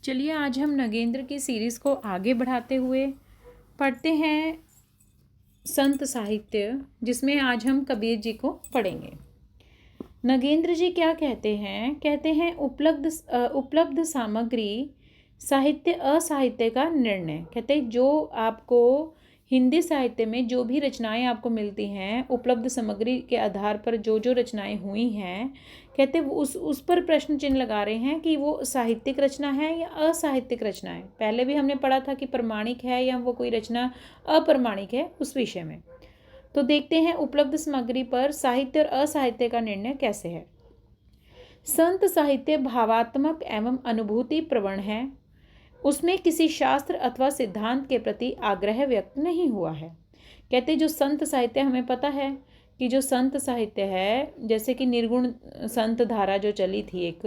चलिए आज हम नगेंद्र की सीरीज़ को आगे बढ़ाते हुए पढ़ते हैं संत साहित्य, जिसमें आज हम कबीर जी को पढ़ेंगे। नगेंद्र जी क्या कहते हैं? कहते हैं उपलब्ध सामग्री साहित्य असाहित्य का निर्णय। कहते हैं जो आपको हिंदी साहित्य में जो भी रचनाएं आपको मिलती हैं, उपलब्ध सामग्री के आधार पर जो जो रचनाएं हुई हैं, कहते उस पर प्रश्न चिन्ह लगा रहे हैं कि वो साहित्यिक रचना है या असाहित्यिक रचना है। पहले भी हमने पढ़ा था कि प्रमाणिक है या वो कोई रचना अप्रमाणिक है, उस विषय में। तो देखते हैं उपलब्ध सामग्री पर साहित्य और असाहित्य का निर्णय कैसे है। संत साहित्य भावात्मक एवं अनुभूति प्रवण है। उसमें किसी शास्त्र अथवा सिद्धांत के प्रति आग्रह व्यक्त नहीं हुआ है। कहते जो संत साहित्य, हमें पता है कि जो संत साहित्य है, जैसे कि निर्गुण संत धारा जो चली थी एक,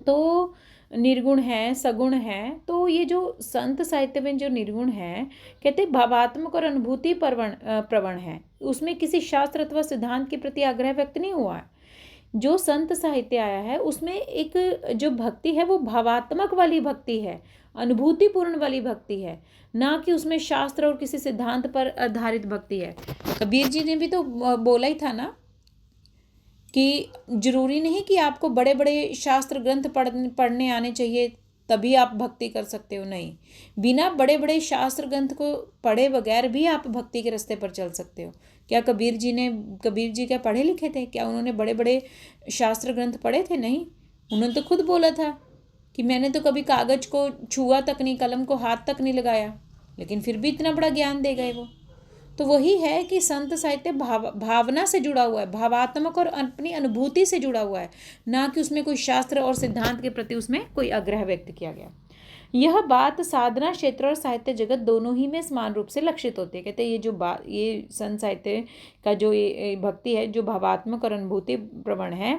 तो निर्गुण है, सगुण है। तो ये जो संत साहित्य में जो निर्गुण है, कहते भावात्मक और अनुभूति प्रवण है। उसमें किसी शास्त्र अथवा सिद्धांत के प्रति आग्रह व्यक्त नहीं हुआ है। जो संत साहित्य आया है उसमें एक जो भक्ति है वो भावात्मक वाली भक्ति है, अनुभूतिपूर्ण वाली भक्ति है, ना कि उसमें शास्त्र और किसी सिद्धांत पर आधारित भक्ति है। कबीर जी ने भी तो बोला ही था ना कि जरूरी नहीं कि आपको बड़े बड़े शास्त्र ग्रंथ पढ़ने आने चाहिए तभी आप भक्ति कर सकते हो। नहीं, बिना बड़े बड़े शास्त्र ग्रंथ को पढ़े बगैर भी आप भक्ति के रास्ते पर चल सकते हो। क्या कबीर जी क्या पढ़े लिखे थे? क्या उन्होंने बड़े बड़े शास्त्र ग्रंथ पढ़े थे? नहीं, उन्होंने तो खुद बोला था कि मैंने तो कभी कागज को छुआ तक नहीं, कलम को हाथ तक नहीं लगाया, लेकिन फिर भी इतना बड़ा ज्ञान दे गए वो। तो वही है कि संत साहित्य भावना से जुड़ा हुआ है, भावात्मक और अपनी अनुभूति से जुड़ा हुआ है, ना कि उसमें कोई शास्त्र और सिद्धांत के प्रति उसमें कोई आग्रह व्यक्त किया गया। यह बात साधना क्षेत्र और साहित्य जगत दोनों ही में समान रूप से लक्षित होती है। कहते हैं ये संत साहित्य का जो ये भक्ति है जो भावात्मक और अनुभूति प्रवण है,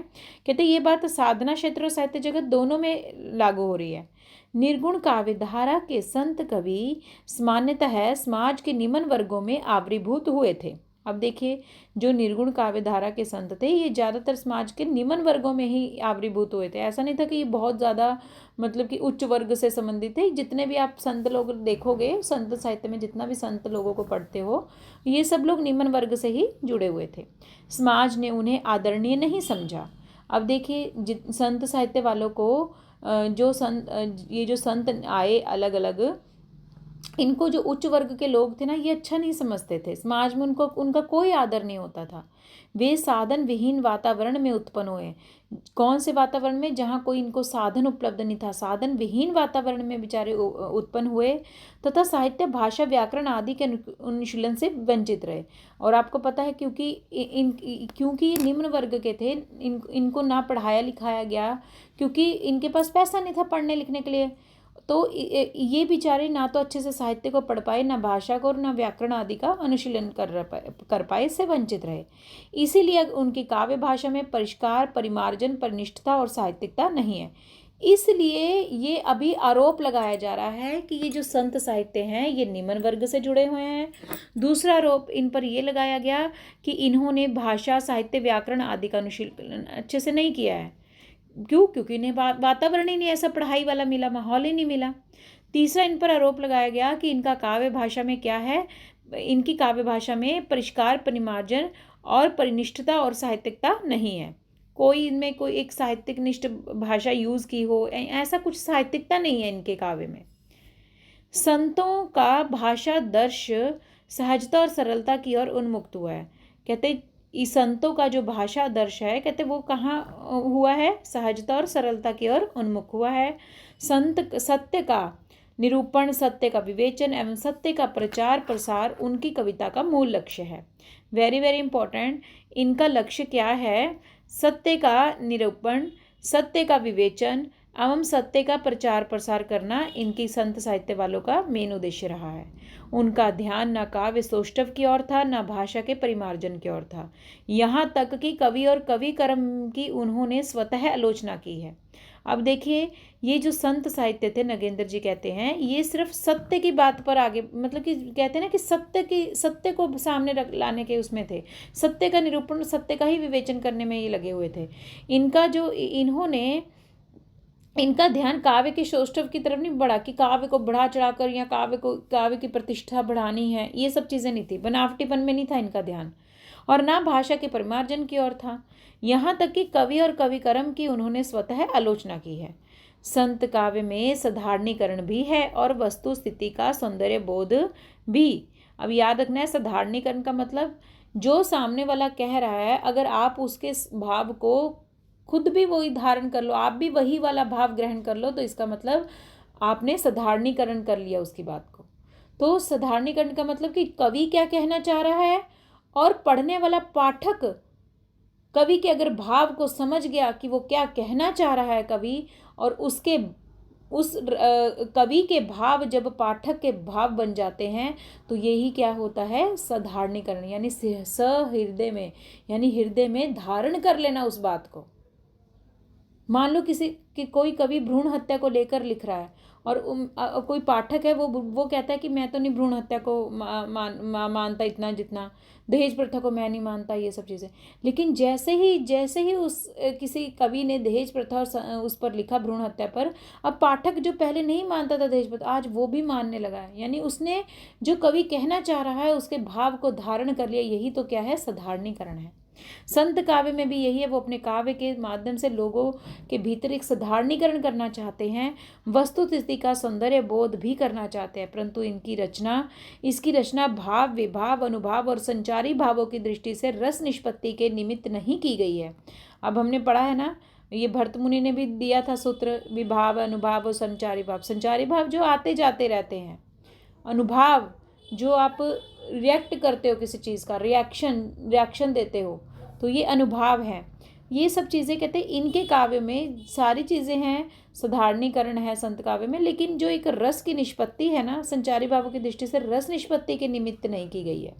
कहते हैं ये बात साधना क्षेत्र और साहित्य जगत दोनों में लागू हो रही है। निर्गुण काव्य धारा के संत कवि सामान्यतः समाज के निम्न वर्गों में आवरीभूत हुए थे। अब देखिए, जो निर्गुण काव्य धारा के संत थे ये ज़्यादातर समाज के निम्न वर्गों में ही आवरीभूत हुए थे। ऐसा नहीं था कि ये बहुत ज़्यादा मतलब कि उच्च वर्ग से संबंधित थे। जितने भी आप संत लोग देखोगे, संत साहित्य में जितना भी संत लोगों को पढ़ते हो, ये सब लोग निम्न वर्ग से ही जुड़े हुए थे। समाज ने उन्हें आदरणीय नहीं समझा। अब देखिए, संत साहित्य वालों को ये जो संत आए अलग अलग, इनको जो उच्च वर्ग के लोग थे ना, ये अच्छा नहीं समझते थे। समाज में उनका कोई आदर नहीं होता था। वे साधन विहीन वातावरण में उत्पन्न हुए। कौन से वातावरण में? जहाँ कोई इनको साधन उपलब्ध नहीं था, साधन विहीन वातावरण में बेचारे उत्पन्न हुए, तथा साहित्य भाषा व्याकरण आदि के अनुशीलन से वंचित रहे। और आपको पता है क्योंकि ये निम्न वर्ग के थे, इनको ना पढ़ाया लिखाया गया, क्योंकि इनके पास पैसा नहीं था पढ़ने लिखने के लिए। तो ये बेचारे ना तो अच्छे से साहित्य को पढ़ पाए, ना भाषा को, और ना व्याकरण आदि का अनुशीलन कर पाए, इससे वंचित रहे। इसीलिए उनकी काव्य भाषा में परिष्कार, परिमार्जन, परिनिष्ठता और साहित्यिकता नहीं है। इसलिए ये अभी आरोप लगाया जा रहा है कि ये जो संत साहित्य हैं ये निम्न वर्ग से जुड़े हुए हैं। दूसरा आरोप इन पर यह लगाया गया कि इन्होंने भाषा, साहित्य, व्याकरण आदि का अनुशीलन अच्छे से नहीं किया है। क्यों? क्योंकि इन्हें वातावरण ही नहीं ऐसा पढ़ाई वाला मिला, माहौल ही नहीं मिला। तीसरा इन पर आरोप लगाया गया कि इनका काव्य भाषा में क्या है, इनकी काव्य भाषा में परिष्कार, परिमार्जन और परिनिष्ठता और साहित्यिकता नहीं है। कोई इनमें कोई एक साहित्यिक निष्ठ भाषा यूज़ की हो, ऐसा कुछ साहित्यिकता नहीं है इनके काव्य में। संतों का भाषा दर्श सहजता और सरलता की ओर उन्मुक्त हुआ है। कहते इस संतों का जो भाषा दर्श है, कहते वो कहाँ हुआ है? सहजता और सरलता की ओर उन्मुख हुआ है। संत सत्य का निरूपण, सत्य का विवेचन एवं सत्य का प्रचार प्रसार उनकी कविता का मूल लक्ष्य है। वेरी वेरी इंपॉर्टेंट, इनका लक्ष्य क्या है? सत्य का निरूपण, सत्य का विवेचन एवं सत्य का प्रचार प्रसार करना इनकी संत साहित्य वालों का मेन उद्देश्य रहा है। उनका ध्यान न काव्य सौष्ठव की ओर था, न भाषा के परिमार्जन की ओर था। यहाँ तक कि कवि और कवि कर्म की उन्होंने स्वतः आलोचना की है। अब देखिए, ये जो संत साहित्य थे, नगेंद्र जी कहते हैं, ये सिर्फ सत्य की बात पर आगे, मतलब कि कहते हैं ना कि सत्य को सामने लाने के उसमें थे। सत्य का निरूपण, सत्य का ही विवेचन करने में ये लगे हुए थे। इनका जो इन्होंने इनका ध्यान काव्य के सौष्ठव की तरफ नहीं बढ़ा कि काव्य को बढ़ा चढ़ाकर या काव्य की प्रतिष्ठा बढ़ानी है, ये सब चीज़ें नहीं थी। बनावटीपन में नहीं था इनका ध्यान, और ना भाषा के परिमार्जन की ओर था। यहाँ तक कि कवि और कविकर्म की उन्होंने स्वतः आलोचना की है। संत काव्य में साधारणीकरण भी है और वस्तु स्थिति का सौंदर्य बोध भी। अब याद रखना है, साधारणीकरण का मतलब जो सामने वाला कह रहा है, अगर आप उसके भाव को खुद भी वही धारण कर लो, आप भी वही वाला भाव ग्रहण कर लो, तो इसका मतलब आपने साधारणीकरण कर लिया उसकी बात को। तो साधारणीकरण का मतलब कि कवि क्या कहना चाह रहा है और पढ़ने वाला पाठक कवि के अगर भाव को समझ गया कि वो क्या कहना चाह रहा है कवि, और उसके उस कवि के भाव जब पाठक के भाव बन जाते हैं, तो यही क्या होता है, साधारणीकरण, यानी सहृदय में, यानी हृदय में धारण कर लेना उस बात को। मान लो कोई कवि भ्रूण हत्या को लेकर लिख रहा है और कोई पाठक है, वो कहता है कि मैं तो नहीं भ्रूण हत्या को मानता इतना जितना, दहेज प्रथा को मैं नहीं मानता, ये सब चीज़ें। लेकिन जैसे ही उस किसी कवि ने दहेज प्रथा और उस पर लिखा, भ्रूण हत्या पर, अब पाठक जो पहले नहीं मानता था दहेज प्रथा, आज वो भी मानने लगा है। यानी उसने जो कवि कहना चाह रहा है उसके भाव को धारण कर लिया। यही तो क्या है, साधारणीकरण है। संत काव्य में भी यही है, वो अपने काव्य के माध्यम से लोगों के भीतर एक साधारणीकरण करना चाहते हैं, वस्तु स्थिति का सौंदर्य बोध भी करना चाहते हैं, परंतु इसकी रचना भाव, विभाव, अनुभाव और संचारी भावों की दृष्टि से रस निष्पत्ति के निमित्त नहीं की गई है। अब हमने पढ़ा है ना, ये भरत मुनि ने भी दिया था सूत्र, विभाव, अनुभाव और संचारी भाव। संचारी भाव जो आते जाते रहते हैं, अनुभाव जो आप रिएक्ट करते हो किसी चीज़ का, रिएक्शन देते हो, तो ये अनुभाव है। ये सब चीज़ें कहते हैं इनके काव्य में सारी चीज़ें हैं, साधारणीकरण है संत काव्य में, लेकिन जो एक रस की निष्पत्ति है ना, संचारी भावों की दृष्टि से रस निष्पत्ति के निमित्त नहीं की गई है।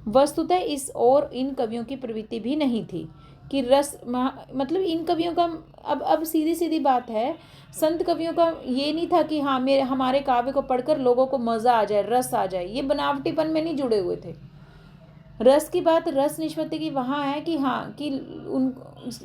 वस्तुतः इस और इन कवियों की प्रवृत्ति भी नहीं थी कि मतलब इन कवियों का, अब सीधी सीधी बात है, संत कवियों का ये नहीं था कि हाँ हमारे काव्य को पढ़कर लोगों को मज़ा आ जाए, रस आ जाए। ये बनावटीपन में नहीं जुड़े हुए थे। रस की बात, रस निष्पत्ति की वहाँ है कि हाँ, कि उन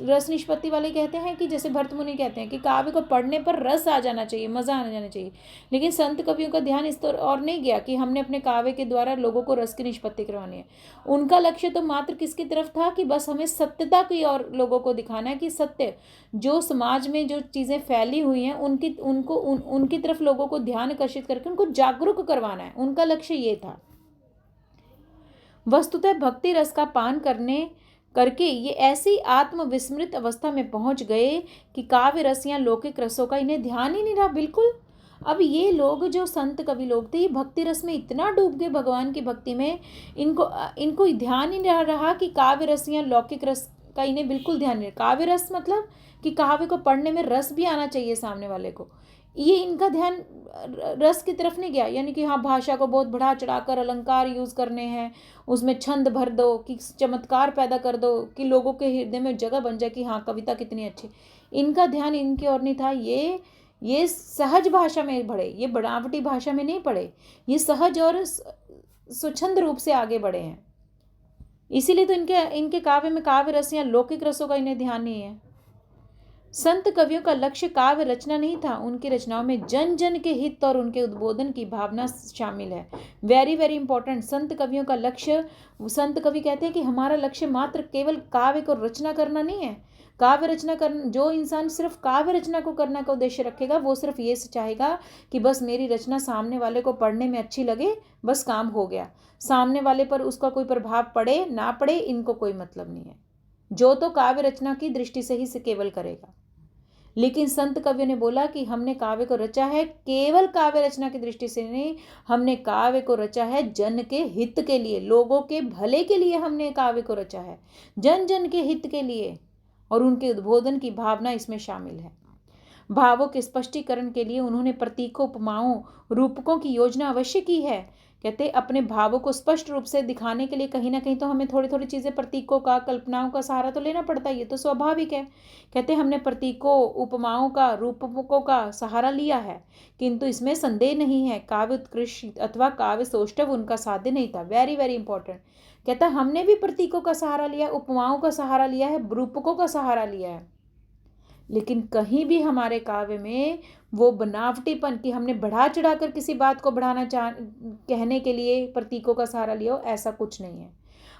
रस निष्पत्ति वाले कहते हैं कि जैसे भरत मुनि कहते हैं कि काव्य को पढ़ने पर रस आ जाना चाहिए, मज़ा आ जाना चाहिए। लेकिन संत कवियों का ध्यान इस तरह और नहीं गया कि हमने अपने काव्य के द्वारा लोगों को रस की निष्पत्ति करवानी है। उनका लक्ष्य तो मात्र किसकी तरफ था कि बस हमें सत्यता की और लोगों को दिखाना है कि सत्य जो समाज में जो चीज़ें फैली हुई हैं उनकी तरफ लोगों को ध्यान आकर्षित करके उनको जागरूक करवाना है। उनका लक्ष्य ये था। वस्तुतः भक्ति रस का पान करके ये ऐसी आत्मविस्मृत अवस्था में पहुंच गए कि काव्य रस या लौकिक रसों का इन्हें ध्यान ही नहीं रहा बिल्कुल। अब ये लोग जो संत कवि लोग थे, ये भक्ति रस में इतना डूब गए, भगवान की भक्ति में, इनको ध्यान ही नहीं रहा कि काव्य रस या लौकिक रस का इन्हें बिल्कुल ध्यान नहीं। काव्य रस मतलब कि काव्य को पढ़ने में रस भी आना चाहिए सामने वाले को, ये इनका ध्यान रस की तरफ नहीं गया। यानी कि हाँ, भाषा को बहुत बढ़ा चढ़ाकर अलंकार यूज़ करने हैं, उसमें छंद भर दो, कि चमत्कार पैदा कर दो, कि लोगों के हृदय में जगह बन जाए कि हाँ कविता कितनी अच्छी। इनका ध्यान इनकी ओर नहीं था। ये सहज भाषा में बढ़े, ये बनावटी भाषा में नहीं पढ़े, ये सहज और स्वच्छंद रूप से आगे बढ़े हैं। इसीलिए तो इनके काव्य में काव्य रस या लौकिक रसों का इन्हें ध्यान नहीं है। संत कवियों का लक्ष्य काव्य रचना नहीं था, उनकी रचनाओं में जन जन के हित और उनके उद्बोधन की भावना शामिल है। Very very important. संत कवियों का लक्ष्य, संत कवि कहते हैं कि हमारा लक्ष्य मात्र केवल काव्य को रचना करना नहीं है। काव्य रचना करना, जो इंसान सिर्फ काव्य रचना को करने का उद्देश्य रखेगा, वो सिर्फ ये चाहेगा कि बस मेरी रचना सामने वाले को पढ़ने में अच्छी लगे, बस काम हो गया। सामने वाले पर उसका कोई प्रभाव पड़े ना पड़े, इनको कोई मतलब नहीं है। जो तो काव्य रचना की दृष्टि से ही केवल करेगा। लेकिन संत कवियों ने बोला कि हमने काव्य को रचा है केवल काव्य रचना की दृष्टि से नहीं, हमने काव्य को रचा है जन के हित के लिए, लोगों के भले के लिए हमने काव्य को रचा है, जन जन के हित के लिए, और उनके उद्बोधन की भावना इसमें शामिल है। भावों के स्पष्टीकरण के लिए उन्होंने प्रतीकों, उपमाओं, रूपकों की योजना अवश्य की है। कहते अपने भावों को स्पष्ट रूप से दिखाने के लिए कहीं ना कहीं तो हमें थोड़ी थोड़ी चीज़ें, प्रतीकों का, कल्पनाओं का सहारा तो लेना पड़ता है, ये तो स्वाभाविक है। कहते हमने प्रतीकों, उपमाओं का, रूपकों का सहारा लिया है, किंतु इसमें संदेह नहीं है काव्य उत्कृष्ट अथवा काव्य सौष्ठव उनका साध्य नहीं था। Very very important. कहता हमने भी प्रतीकों का सहारा लिया, उपमाओं का सहारा लिया है, रूपकों का सहारा लिया है, लेकिन कहीं भी हमारे काव्य में वो बनावटीपन कि हमने बढ़ा चढ़ाकर किसी बात को कहने के लिए प्रतीकों का सहारा लिया हो, ऐसा कुछ नहीं है।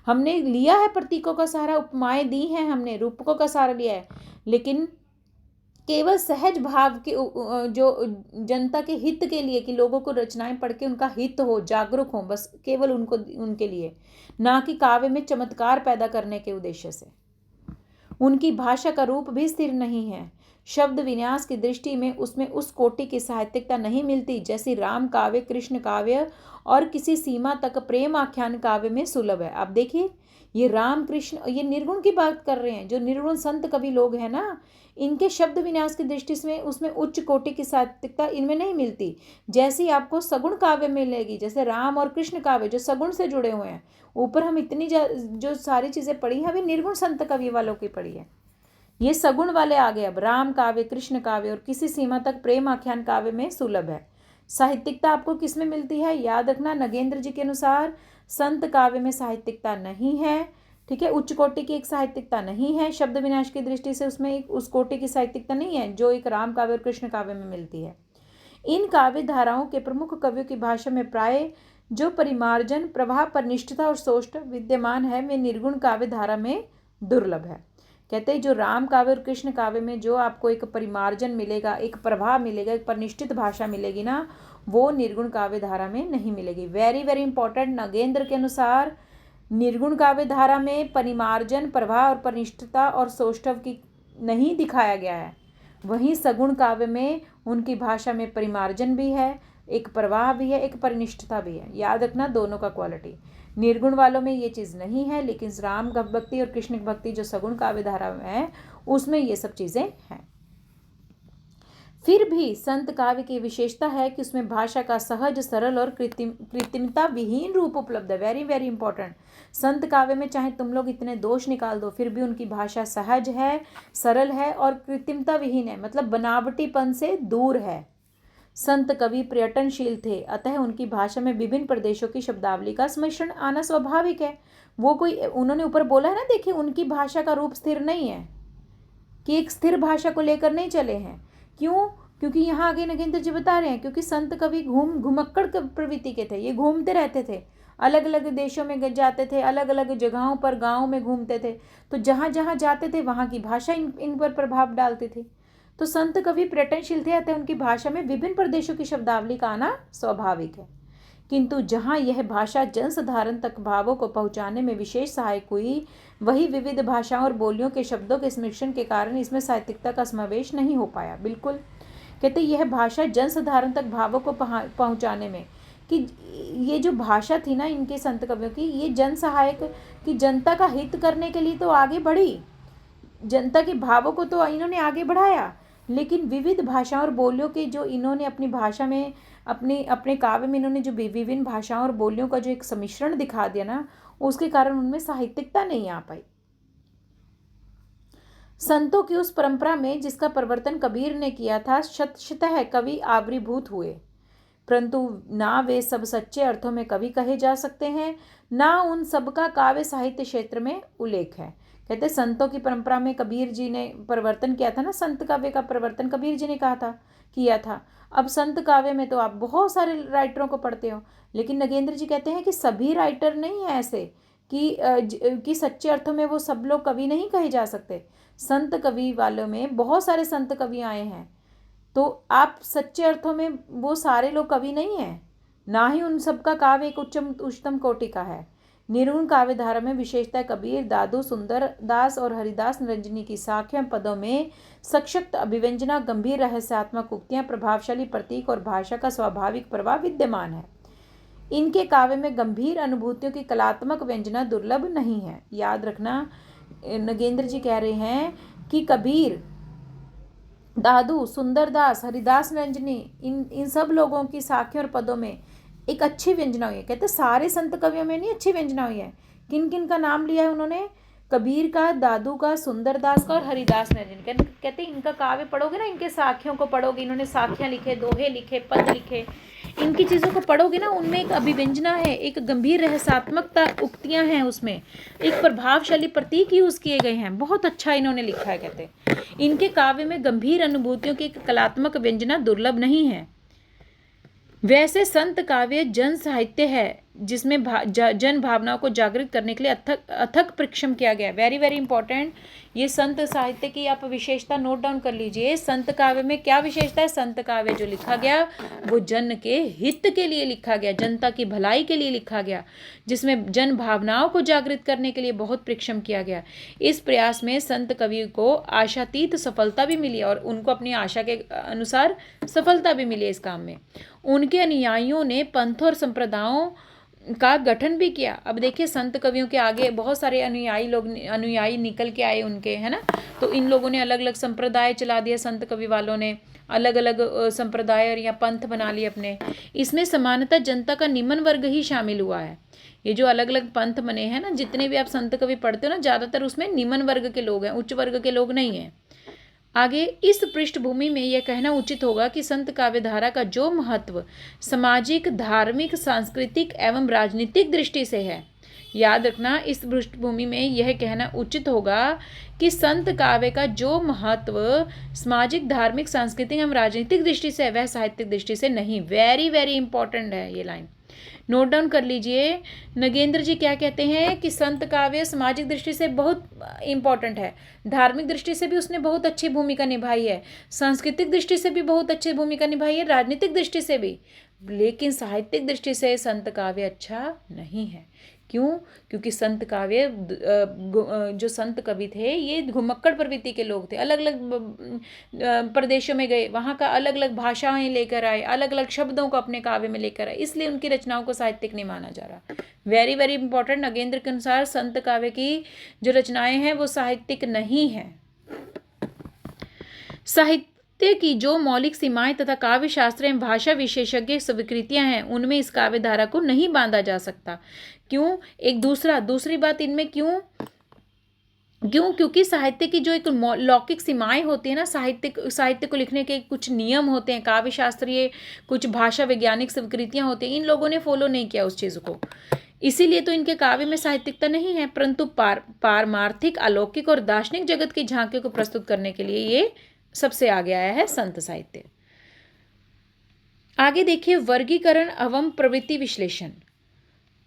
हमने लिया है प्रतीकों का सहारा, उपमाएं दी हैं, हमने रूपकों का सहारा लिया है, लेकिन केवल सहज भाव के जो जनता के हित के लिए, कि लोगों को रचनाएं पढ़ के उनका हित हो, जागरूक हो, बस केवल उनके लिए, ना कि काव्य में चमत्कार पैदा करने के उद्देश्य से। उनकी भाषा का रूप भी स्थिर नहीं है। शब्द विन्यास की दृष्टि में उसमें उस कोटि की साहित्यिकता नहीं मिलती जैसी राम काव्य, कृष्ण काव्य और किसी सीमा तक प्रेम आख्यान काव्य में सुलभ है। आप देखिए, ये राम कृष्ण, ये निर्गुण की बात कर रहे हैं। जो निर्गुण संत कवि लोग हैं ना, इनके शब्द विन्यास की दृष्टि से उसमें उच्च कोटि की साहित्यिकता इनमें नहीं मिलती, जैसी आपको सगुण काव्य मिलेगी। जैसे राम और कृष्ण काव्य जो सगुण से जुड़े हुए हैं, ऊपर हम इतनी जो सारी चीज़ें पढ़ी हैं, अभी निर्गुण संत कवि वालों की पढ़ी है। ये सगुण वाले आ गए। अब राम काव्य, कृष्ण काव्य और किसी सीमा तक प्रेम आख्यान काव्य में सुलभ है। साहित्यिकता आपको किस में मिलती है? याद रखना, नगेंद्र जी के अनुसार संत काव्य में साहित्यिकता नहीं है। ठीक है, उच्च कोटि की एक साहित्यिकता नहीं है। शब्द विन्यास की दृष्टि से उसमें एक उस कोटि की साहित्यिकता नहीं है जो एक राम काव्य और कृष्ण काव्य में मिलती है। इन काव्य धाराओं के प्रमुख कवियों की भाषा में प्राय जो परिमार्जन, प्रभाव पर निष्ठता और सोष्ट विद्यमान है, वे निर्गुण काव्य धारा में दुर्लभ है। कहते हैं जो राम काव्य और कृष्ण काव्य में जो आपको एक परिमार्जन मिलेगा, एक प्रभाव मिलेगा, एक परिनिष्ठित भाषा मिलेगी ना, वो निर्गुण काव्य धारा में नहीं मिलेगी। वेरी वेरी इंपॉर्टेंट, नगेंद्र के अनुसार निर्गुण काव्य धारा में परिमार्जन, प्रभाव और परिनिष्ठता और सौष्ठव की नहीं दिखाया गया है। वहीं सगुण काव्य में उनकी भाषा में परिमार्जन भी है, एक प्रवाह भी है, एक परिनिष्ठता भी है। याद रखना, दोनों का क्वालिटी। निर्गुण वालों में ये चीज़ नहीं है, लेकिन राम भक्ति और कृष्ण भक्ति जो सगुण काव्य धारा में है, उसमें ये सब चीज़ें हैं। फिर भी संत काव्य की विशेषता है कि उसमें भाषा का सहज, सरल और कृत्रिमता विहीन रूप उपलब्ध है। Very very important. संत काव्य में चाहे तुम लोग इतने दोष निकाल दो, फिर भी उनकी भाषा सहज है, सरल है और कृत्रिमता विहीन है, मतलब बनावटीपन से दूर है। संत कवि पर्यटनशील थे, अतः उनकी भाषा में विभिन्न प्रदेशों की शब्दावली का सम्मिश्रण आना स्वाभाविक है। वो कोई, उन्होंने ऊपर बोला है ना, देखिए उनकी भाषा का रूप स्थिर नहीं है, कि एक स्थिर भाषा को लेकर नहीं चले हैं। क्यों? क्योंकि यहाँ आगे नगेंद्र जी बता रहे हैं, क्योंकि संत कवि घुमक्कड़ प्रवृत्ति के थे। ये घूमते रहते थे, अलग अलग देशों में जाते थे, अलग अलग जगहों पर, गाँव में घूमते थे। तो जहाँ जहाँ जाते थे वहाँ की भाषा इन पर प्रभाव डालती थी। तो संत कवि पर्यटनशील थे, अतः उनकी भाषा में विभिन्न प्रदेशों की शब्दावली का आना स्वाभाविक है। किंतु जहाँ यह भाषा जनसाधारण तक भावों को पहुँचाने में विशेष सहायक हुई, वही विविध भाषाओं और बोलियों के शब्दों के मिश्रण के कारण इसमें साहित्यिकता का समावेश नहीं हो पाया। बिल्कुल, कहते यह भाषा जनसाधारण तक भावों को पहुँचाने में, कि ये जो भाषा थी ना इनके संत कवियों की, ये जन सहायक, कि जनता का हित करने के लिए तो आगे बढ़ी, जनता के भावों को तो इन्होंने आगे बढ़ाया, लेकिन विविध भाषाओं और बोलियों के जो इन्होंने अपनी भाषा में, अपने काव्य में इन्होंने जो विभिन्न भाषाओं और बोलियों का जो एक सम्मिश्रण दिखा दिया ना, उसके कारण उनमें साहित्यिकता नहीं आ पाई। संतों की उस परंपरा में जिसका प्रवर्तन कबीर ने किया था, शतशः कवि आवरीभूत हुए, परंतु ना वे सब सच्चे अर्थों में कवि कहे जा सकते हैं, ना उन सब का काव्य साहित्य क्षेत्र में उल्लेख है। कहते संतों की परंपरा में कबीर जी ने परिवर्तन किया था ना, संत काव्य का प्रवर्तन कबीर जी ने किया था। अब संत काव्य में तो आप बहुत सारे राइटरों को पढ़ते हो, लेकिन नगेंद्र जी कहते हैं कि सभी राइटर नहीं है ऐसे कि सच्चे अर्थों में वो सब लोग कवि नहीं कहे जा सकते। संत कवि वालों में बहुत सारे संत कवि आए हैं, तो आप सच्चे अर्थों में वो सारे लोग कवि नहीं हैं, ना ही उन सबका काव्य एक उच्चतम कोटि का है। निर्गुण काव्य धारा में विशेषता कबीर, दादू, सुंदर दास और हरिदास रंजनी की साख्य पदों में सशक्त अभिव्यंजना, गंभीर रहस्यात्मक उक्तियां, प्रभावशाली प्रतीक और भाषा का स्वाभाविक प्रभाव विद्यमान है। इनके काव्य में गंभीर अनुभूतियों की कलात्मक व्यंजना दुर्लभ नहीं है। याद रखना, नगेंद्र जी कह रहे हैं कि कबीर, दादू, सुंदरदास, हरिदास रंजनी, इन सब लोगों की साख्यों और पदों में एक अच्छी व्यंजना हुई है। कहते सारे संत कवियों में नहीं अच्छी व्यंजना हुई है। किन किन का नाम लिया है उन्होंने? कबीर का, दादू का, सुंदरदास का और हरिदास रंजनी। कहते इनका काव्य पढ़ोगे ना, इनके साख्यों को पढ़ोगे, इन्होंने साखियाँ लिखे, दोहे लिखे, पद लिखे, इनकी चीज़ों को पढ़ोगे ना, उनमें एक अभिव्यंजना है, एक गंभीर रहस्यात्मकता उक्तियां हैं, उसमें एक प्रभावशाली प्रतीक यूज किए गए हैं। बहुत अच्छा इन्होंने लिखा है। कहते इनके काव्य में गंभीर अनुभूतियों की एक कलात्मक व्यंजना दुर्लभ नहीं है। वैसे संत काव्य जन साहित्य है जिसमें जन भावनाओं को जागृत करने के लिए अथक परिश्रम किया गया। वेरी वेरी इंपॉर्टेंट, ये संत साहित्य की आप विशेषता नोट डाउन कर लीजिए। संत काव्य में क्या विशेषता है? संत काव्य जो लिखा गया वो जन के हित के लिए लिखा गया, जनता की भलाई के लिए लिखा गया, जिसमें जन भावनाओं को जागृत करने के लिए बहुत परिश्रम किया गया। इस प्रयास में संत कवि को आशातीत सफलता भी मिली और उनको अपनी आशा के अनुसार सफलता भी मिली इस काम में। उनके अनुयायियों ने पंथ और संप्रदायों का गठन भी किया। अब देखिए संत कवियों के आगे बहुत सारे अनुयायी निकल के आए उनके, है ना। तो इन लोगों ने अलग अलग संप्रदाय चला दिया, संत कवि वालों ने अलग अलग संप्रदाय और या पंथ बना लिए अपने। इसमें समानतः जनता का निम्न वर्ग ही शामिल हुआ है। ये जो अलग अलग पंथ बने हैं ना, जितने भी आप संत कवि पढ़ते हो ना, ज़्यादातर उसमें निम्न वर्ग के लोग हैं, उच्च वर्ग के लोग नहीं हैं। आगे इस पृष्ठभूमि में यह कहना उचित होगा कि संत काव्यधारा का जो महत्व सामाजिक, धार्मिक, सांस्कृतिक एवं राजनीतिक दृष्टि से है, याद रखना, इस पृष्ठभूमि में यह कहना उचित होगा कि संत काव्य का जो महत्व सामाजिक, धार्मिक, सांस्कृतिक एवं राजनीतिक दृष्टि से है, वह साहित्यिक दृष्टि से नहीं। वेरी वेरी इंपॉर्टेंट है ये लाइन, नोट डाउन कर लीजिए। नगेंद्र जी क्या कहते हैं कि संत काव्य सामाजिक दृष्टि से बहुत इंपॉर्टेंट है, धार्मिक दृष्टि से भी उसने बहुत अच्छी भूमिका निभाई है, सांस्कृतिक दृष्टि से भी बहुत अच्छी भूमिका निभाई है, राजनीतिक दृष्टि से भी, लेकिन साहित्यिक दृष्टि से संत काव्य अच्छा नहीं है। क्यों? क्योंकि संत काव्य, जो संत कवि थे ये घुमक्कड़ प्रवृत्ति के लोग थे, अलग अलग प्रदेशों में गए, वहाँ का अलग अलग भाषाएं लेकर आए, अलग अलग शब्दों को अपने काव्य में लेकर आए, इसलिए उनकी रचनाओं को साहित्यिक नहीं माना जा रहा। वेरी वेरी इंपॉर्टेंट, नगेंद्र के अनुसार संत काव्य की जो रचनाएं हैं वो साहित्यिक नहीं है। साहित्य की जो मौलिक सीमाएं तथा काव्य शास्त्र एवं भाषा विशेषज्ञ स्वीकृतियां हैं, उनमें इस काव्य धारा को नहीं बांधा जा सकता। क्यों? एक दूसरी बात इनमें क्यों? क्योंकि साहित्य की जो एक लौकिक सीमाएं होती है ना, साहित्य को लिखने के कुछ नियम होते हैं, काव्य शास्त्रीय कुछ भाषा वैज्ञानिक स्वीकृतियां होती हैं, इन लोगों ने फॉलो नहीं किया उस चीज़ को, इसीलिए तो इनके काव्य में साहित्यिकता नहीं है। परंतु पारमार्थिक, अलौकिक और दार्शनिक जगत की झांकियों को प्रस्तुत करने के लिए ये सबसे आगे आया है संत साहित्य। आगे देखिए वर्गीकरण एवं प्रवृत्ति विश्लेषण।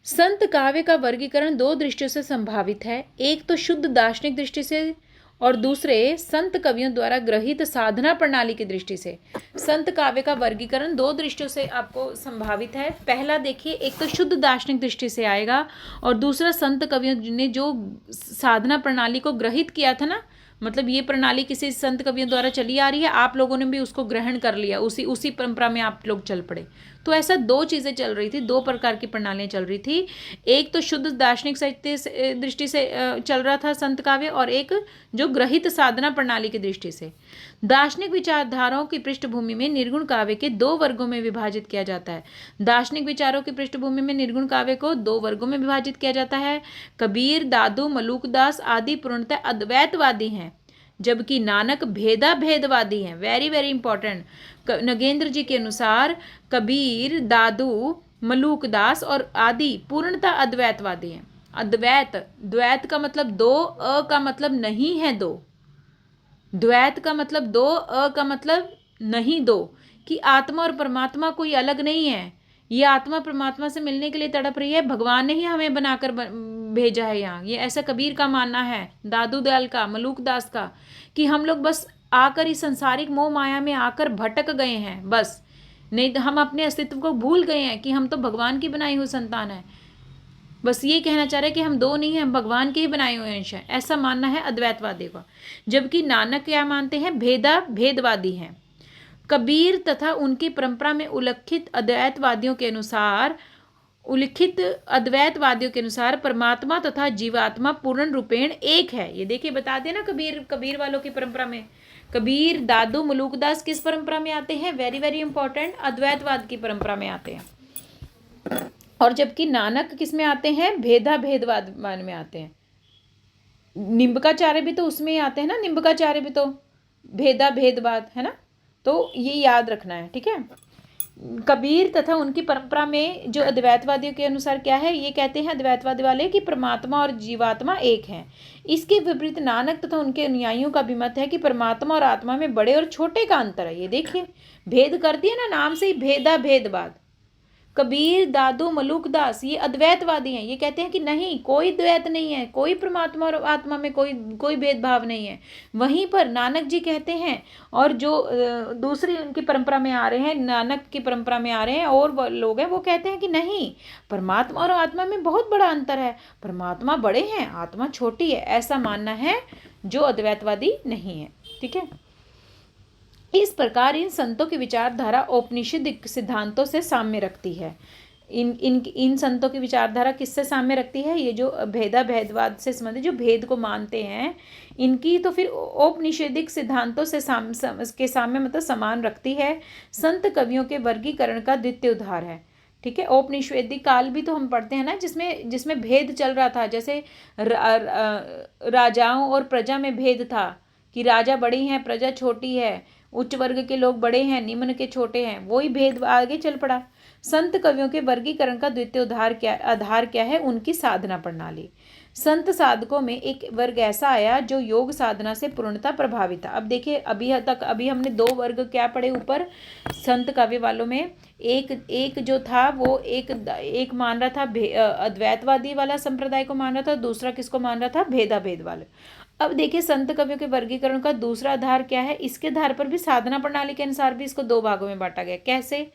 संत काव्य का वर्गीकरण दो दृष्टियों से संभावित है, एक तो शुद्ध दार्शनिक दृष्टि से और दूसरे संत कवियों द्वारा ग्रहित साधना प्रणाली की दृष्टि से। संत काव्य का वर्गीकरण दो दृष्टियों से आपको संभावित है। पहला देखिए, एक तो शुद्ध दार्शनिक दृष्टि से आएगा और दूसरा संत कवियों ने जो साधना प्रणाली को ग्रहित किया था ना, मतलब ये प्रणाली किसी संत कवियों द्वारा चली आ रही है, आप लोगों ने भी उसको ग्रहण कर लिया, उसी परंपरा में आप लोग चल पड़े। तो ऐसा दो चीज़ें चल रही थी, दो प्रकार की प्रणालियाँ चल रही थी। एक तो शुद्ध दार्शनिक साहित्य दृष्टि से चल रहा था संत काव्य, और एक जो ग्रहित साधना प्रणाली की दृष्टि से। दार्शनिक विचारधाराओं की पृष्ठभूमि में निर्गुण काव्य के दो वर्गों में विभाजित किया जाता है। दार्शनिक विचारों की पृष्ठभूमि में निर्गुण काव्य को दो वर्गों में विभाजित किया जाता है। कबीर, दादू, मलूकदास आदि पूर्णतः अद्वैतवादी हैं, जबकि नानक भेदवादी हैं। वेरी वेरी इंपॉर्टेंट, नगेंद्र जी के अनुसार कबीर, दादू, मलूकदास और आदि पूर्णतः अद्वैतवादी हैं। द्वैत का मतलब दो, का मतलब नहीं है दो, द्वैत का मतलब दो, का मतलब नहीं दो, कि आत्मा और परमात्मा कोई अलग नहीं है। ये आत्मा परमात्मा से मिलने के लिए तड़प रही है, भगवान ने ही हमें बनाकर भेजा है यहाँ, ये ऐसा कबीर का मानना है, दादू दयाल का, मलूकदास का, कि हम लोग बस आकर इस संसारिक मोह माया में आकर भटक गए हैं, बस नहीं तो हम अपने अस्तित्व को भूल गए हैं कि हम तो भगवान की बनाई हुई संतान है। बस ये कहना चाह रहे हैं कि हम दो नहीं हैं, हम भगवान के ही बनाए हुए अंश हैं, ऐसा मानना है अद्वैतवादी का। जबकि नानक क्या मानते हैं? भेदवादी हैं। कबीर तथा उनकी परंपरा में उल्लिखित अद्वैतवादियों के अनुसार परमात्मा तथा जीवात्मा पूर्ण रूपेण एक है। ये देखिए बता देना, कबीर वालों की परंपरा में कबीर, दादू, मलूकदास किस परंपरा में आते हैं? वेरी वेरी इंपॉर्टेंट, अद्वैतवाद की परंपरा में आते हैं। और जबकि नानक किस में आते हैं? भेदवाद में आते हैं। निम्बकाचार्य भी तो उसमें ही आते हैं ना, निम्बकाचार्य भी तो भेदवाद है ना, तो ये याद रखना है, ठीक है। कबीर तथा उनकी परंपरा में जो अद्वैतवादियों के अनुसार क्या है, ये कहते हैं अद्वैतवादी वाले कि परमात्मा और जीवात्मा एक हैं। इसके विपरीत नानक तथा उनके अनुयायियों का भी मत है कि परमात्मा और आत्मा में बड़े और छोटे का अंतर है। ये देखिए, भेद कर दिया ना, नाम से ही भेदा भेदवाद। कबीर, दादू, मलुकदास ये अद्वैतवादी हैं। ये कहते हैं कि नहीं, कोई द्वैत नहीं है, कोई परमात्मा और आत्मा में कोई भेदभाव नहीं है। वहीं पर नानक जी कहते हैं, और जो दूसरी उनकी परंपरा में आ रहे हैं, नानक की परंपरा में आ रहे हैं और वो लोग हैं, वो कहते हैं कि नहीं, परमात्मा और आत्मा में बहुत बड़ा अंतर है, परमात्मा बड़े हैं, आत्मा छोटी है। ऐसा मानना है जो अद्वैतवादी नहीं है। ठीक है। इस प्रकार इन संतों की विचारधारा औपनिषदिक सिद्धांतों से साम्य रखती है। इन संतों की विचारधारा किससे साम्य रखती है? ये जो भेदवाद से संबंधित जो भेद को मानते हैं, इनकी तो फिर औपनिषदिक सिद्धांतों से के साम्य मतलब समान रखती है। संत कवियों के वर्गीकरण का द्वितीय उदाहरण है। ठीक है। औपनिषदिक काल भी तो हम पढ़ते हैं ना, जिसमें भेद चल रहा था। जैसे राजाओं और प्रजा में भेद था कि राजा बड़ी हैं, प्रजा छोटी है, उच्च वर्ग के लोग बड़े हैं, निम्न के छोटे हैं, वही भेद आगे चल पड़ा। संत कवियों के वर्गीकरण का द्वितीय आधार क्या है? उनकी साधना प्रणाली। संत साधकों में एक वर्ग ऐसा आया जो योग साधना से पूर्णतः प्रभावित था। अब देखिए, अभी हमने दो वर्ग क्या पढ़े ऊपर संत काव्य वालों में। एक जो था वो एक मान रहा था अद्वैतवादी वाला संप्रदाय को मान रहा था, दूसरा किसको मान रहा था? भेद वाले। अब देखिए, संत कवियों के वर्गीकरण का दूसरा आधार क्या है? इसके आधार पर भी साधना प्रणाली के अनुसार भी इसको दो भागों में बांटा गया। कैसे?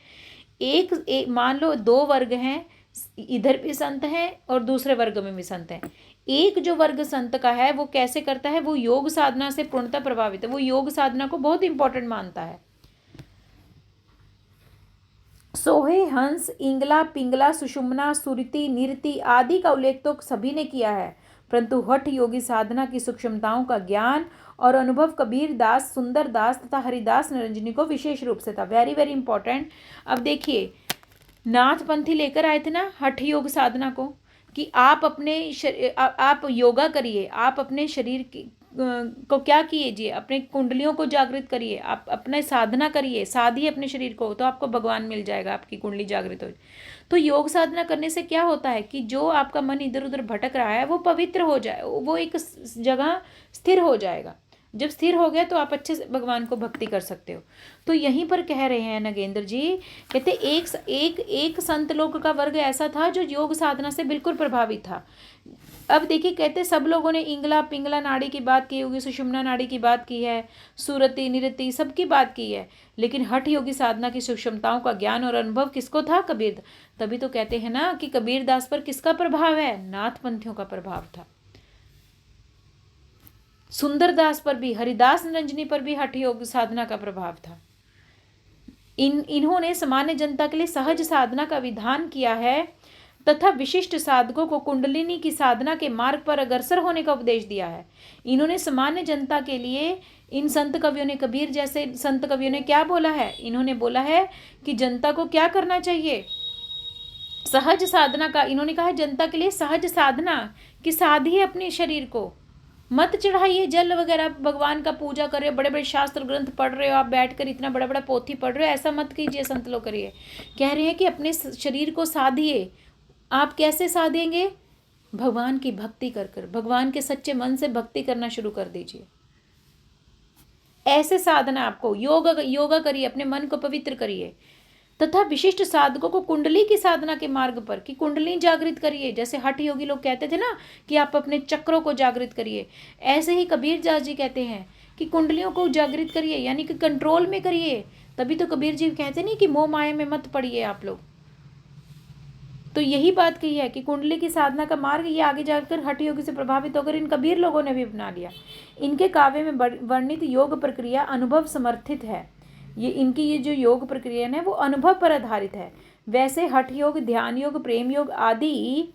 एक मान लो दो वर्ग हैं, इधर भी संत हैं और दूसरे वर्ग में भी संत हैं। एक जो वर्ग संत का है वो कैसे करता है? वो योग साधना से पूर्णतः प्रभावित है, वो योग साधना को बहुत इंपॉर्टेंट मानता है। सोहे, हंस, इंगला, पिंगला, सुषुम्ना, सुरति, निरति आदि का उल्लेख तो सभी ने किया है, परंतु हठ योगी साधना की सूक्ष्मताओं का ज्ञान और अनुभव कबीर दास, सुंदर दास तथा हरिदास निरंजनी को विशेष रूप से था। Very very important. अब देखिए, नाथपंथी लेकर आए थे ना हठ योग साधना को, कि आप योगा करिए, आप अपने शरीर को क्या कीजिए, अपने कुंडलियों को जागृत करिए, आप अपने साधना करिए, साधिए अपने शरीर को, तो आपको भगवान मिल जाएगा, आपकी कुंडली जागृत हो। तो योग साधना करने से क्या होता है कि जो आपका मन इधर उधर भटक रहा है वो पवित्र हो जाए, वो एक जगह स्थिर हो जाएगा। जब स्थिर हो गया तो आप अच्छे से भगवान को भक्ति कर सकते हो। तो यहीं पर कह रहे हैं नगेंद्र जी, कहते एक संत लोग का वर्ग ऐसा था जो योग साधना से बिल्कुल प्रभावित था। अब देखिए, कहते सब लोगों ने इंगला पिंगला नाड़ी की बात की होगी, सुषुम्ना नाड़ी की बात की है, सुरति निरति सबकी बात की है, लेकिन हठ योगी साधना की सूक्ष्मताओं का ज्ञान और अनुभव किसको था? कबीर। तभी तो कहते हैं ना कि कबीर दास पर किसका प्रभाव है? नाथपंथियों का प्रभाव था। सुंदरदास पर भी, हरिदास निरंजनी पर भी हठ योग साधना का प्रभाव था। इन्होंने सामान्य जनता के लिए सहज साधना का विधान किया है तथा विशिष्ट साधकों को कुंडलिनी की साधना के मार्ग पर अग्रसर होने का उपदेश दिया है। इन्होंने सामान्य जनता के लिए, इन संत कवियों ने, कबीर जैसे संत कवियों ने क्या बोला है? इन्होंने बोला है कि जनता को क्या करना चाहिए? सहज साधना का। इन्होंने कहा है जनता के लिए सहज साधना कि साधिए अपने शरीर को, मत चढ़ाइए जल वगैरह, भगवान का पूजा कर रहे हो, बड़े बड़े शास्त्र ग्रंथ पढ़ रहे हो, आप बैठकर इतना बड़ा बड़ा पोथी पढ़ रहे हो, ऐसा मत कीजिए, संत लोग करिए। कह रहे हैं कि अपने शरीर को साधिए। आप कैसे साधेंगे? भगवान की भक्ति कर कर, भगवान के सच्चे मन से भक्ति करना शुरू कर दीजिए। ऐसे साधना आपको, योगा करिए, अपने मन को पवित्र करिए। तथा विशिष्ट साधकों को कुंडली की साधना के मार्ग पर, कि कुंडली जागृत करिए। जैसे हठ योगी लोग कहते थे ना कि आप अपने चक्रों को जागृत करिए, ऐसे ही कबीर दास जी कहते हैं कि कुंडलियों को जागृत करिए, यानी कि कंट्रोल में करिए। तभी तो कबीर जी कहते नहीं कि मोह माया में मत पड़िए आप लोग। तो यही बात कही है कि कुंडली की साधना का मार्ग ये आगे जाकर हठ योगी से प्रभावित होकर इन कबीर लोगों ने भी अपना लिया। इनके काव्य में वर्णित योग प्रक्रिया अनुभव समर्थित है। ये जो योग प्रक्रिया है वो अनुभव पर आधारित है। वैसे हठ योग, ध्यान योग, प्रेम योग आदि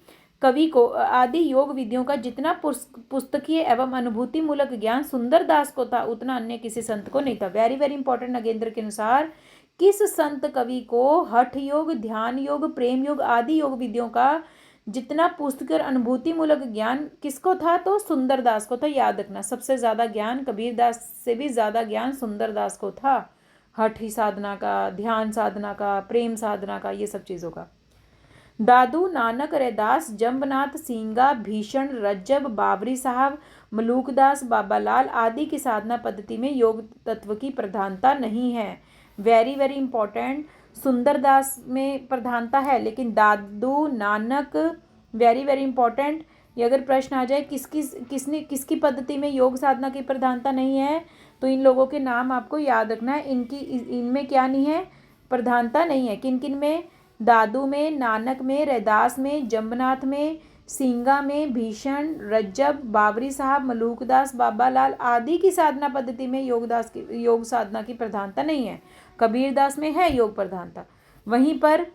योग विधियों का जितना पुस्तकीय एवं अनुभूति मूलक ज्ञान सुंदर दास को था, उतना अन्य किसी संत को नहीं था। Very very important. नगेंद्र के अनुसार किस संत कवि को हठ योग, ध्यान योग, प्रेम योग आदि योग विधियों का जितना पुस्तक और अनुभूति मूलक ज्ञान किसको था? तो सुंदर दास को था। याद रखना, सबसे ज्यादा ज्ञान कबीर दास से भी ज्यादा ज्ञान सुंदर दास को था। हठ साधना का, ध्यान साधना का, प्रेम साधना का, ये सब चीज़ों का। दादू नानक, रैदास, जम्बनाथ, सींगा, भीषण, रज्जब, बाबरी साहब, मलूकदास, बाबालाल आदि की साधना पद्धति में योग तत्व की प्रधानता नहीं है। Very very important. सुंदरदास में प्रधानता है, लेकिन दादू नानक, वेरी वेरी इंपॉर्टेंट। ये अगर प्रश्न आ जाए किसकी पद्धति में योग साधना की प्रधानता नहीं है, तो इन लोगों के नाम आपको याद रखना है। इनमें क्या नहीं है, प्रधानता नहीं है। किन किन में? दादू में, नानक में, रैदास में, जम्बनाथ में, सींगा में, भीषण, रज्जब, बाबरी साहब, मलूकदास, बाबालाल आदि की साधना पद्धति में योग साधना की प्रधानता नहीं है। कबीरदास में है योग प्रधानता, वहीं पर